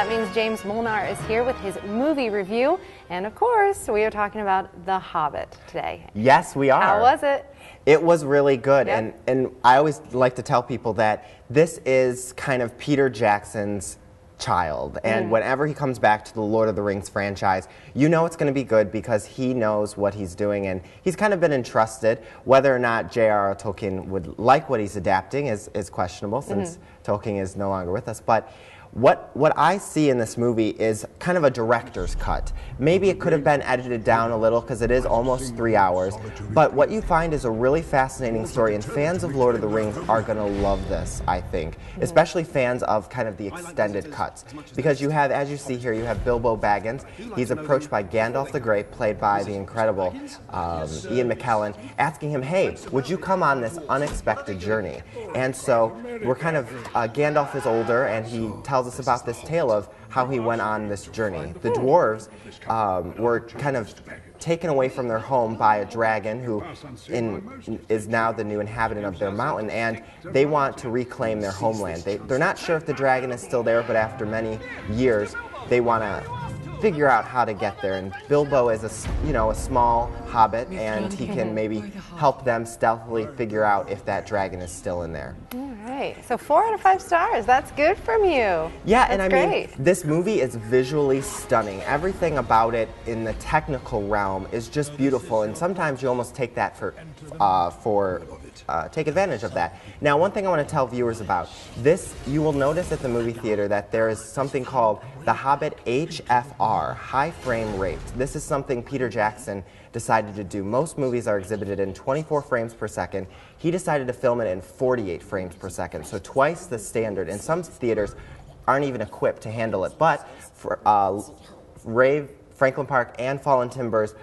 that means James Molnar is here with his movie review. And of course, we are talking about The Hobbit today. Yes, we are. How was it? It was really good. Yep. And I always like to tell people that this is kind of Peter Jackson's child. And whenever he comes back to the Lord of the Rings franchise, you know it's going to be good because he knows what he's doing. And he's kind of been entrusted. Whether or not J.R.R. Tolkien would like what he's adapting is questionable since Tolkien is no longer with us. But what I see in this movie is kind of a director's cut. Maybe it could have been edited down a little because it is almost 3 hours, but what you find is a really fascinating story, and fans of Lord of the Rings are going to love this, I think, especially fans of kind of the extended cuts. Because you have, as you see here, you have Bilbo Baggins. He's approached by Gandalf the Great, played by the incredible Ian McKellen, asking him, hey, would you come on this unexpected journey? And so we're kind of, Gandalf is older, and he tells us about this tale of how he went on this journey. The dwarves were kind of taken away from their home by a dragon who is now the new inhabitant of their mountain, and they want to reclaim their homeland. They're not sure if the dragon is still there, but after many years, they want to figure out how to get there. And Bilbo is a small hobbit, and he can maybe help them stealthily figure out if that dragon is still in there. All right, so 4 out of 5 stars. That's good from you. Yeah, that's and I great. mean, this movie is visually stunning. Everything about it in the technical realm is just beautiful, and sometimes you almost take that take advantage of that. Now, one thing I want to tell viewers about this, you will notice at the movie theater that there is something called the Hobbit HFR, high frame rate. This is something Peter Jackson decided to do. Most movies are exhibited in 24 frames per second. He decided to film it in 48 frames per second, so twice the standard. And some theaters aren't even equipped to handle it. But for Rave, Franklin Park, and Fallen Timbers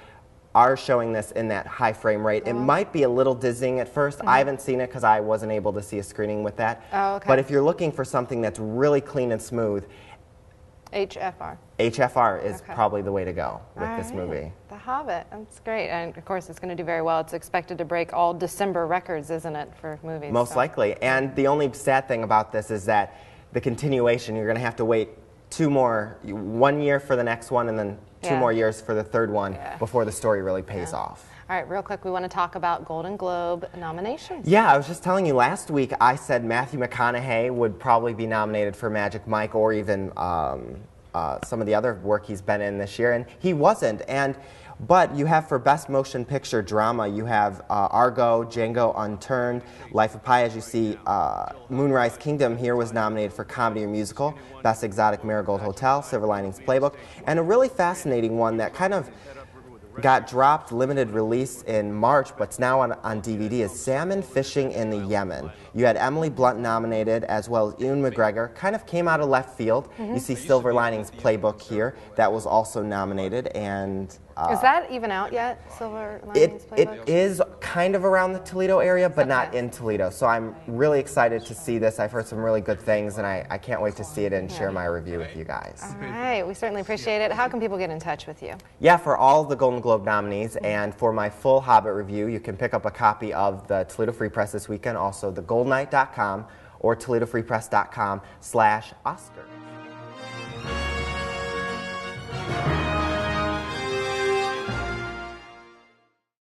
are showing this in that high frame rate. It might be a little dizzying at first. I haven't seen it because I wasn't able to see a screening with that. Oh, okay. But if you're looking for something that's really clean and smooth, HFR. HFR is probably the way to go with this movie. The Hobbit, that's great. And of course, it's going to do very well. It's expected to break all December records, isn't it, for movies? Most likely. And the only sad thing about this is that the continuation, you're going to have to wait 1 year for the next one, and then 2 more years for the third one before the story really pays off. All right, real quick, we want to talk about Golden Globe nominations. Yeah, I was just telling you last week, I said Matthew McConaughey would probably be nominated for Magic Mike or even some of the other work he's been in this year, and he wasn't. But you have for Best Motion Picture Drama, you have Argo, Django Unturned, Life of Pi. As you see, Moonrise Kingdom here was nominated for Comedy or Musical, Best Exotic Marigold Hotel, Silver Linings Playbook, and a really fascinating one that kind of got dropped, limited release in March, but it's now on DVD, is Salmon Fishing in the Yemen. You had Emily Blunt nominated, as well as Ewan McGregor. Kind of came out of left field. You see Silver Linings Playbook here, that was also nominated, and is that even out yet, Silver Linings Playbook? It is kind of around the Toledo area, but not in Toledo. So I'm really excited to see this. I've heard some really good things, and I can't wait to see it and share my review with you guys. All right, we certainly appreciate it. How can people get in touch with you? Yeah, for all the Golden Globe nominees and for my full Hobbit review, you can pick up a copy of the Toledo Free Press this weekend, also thegoldnight.com or toledofreepress.com/Oscar.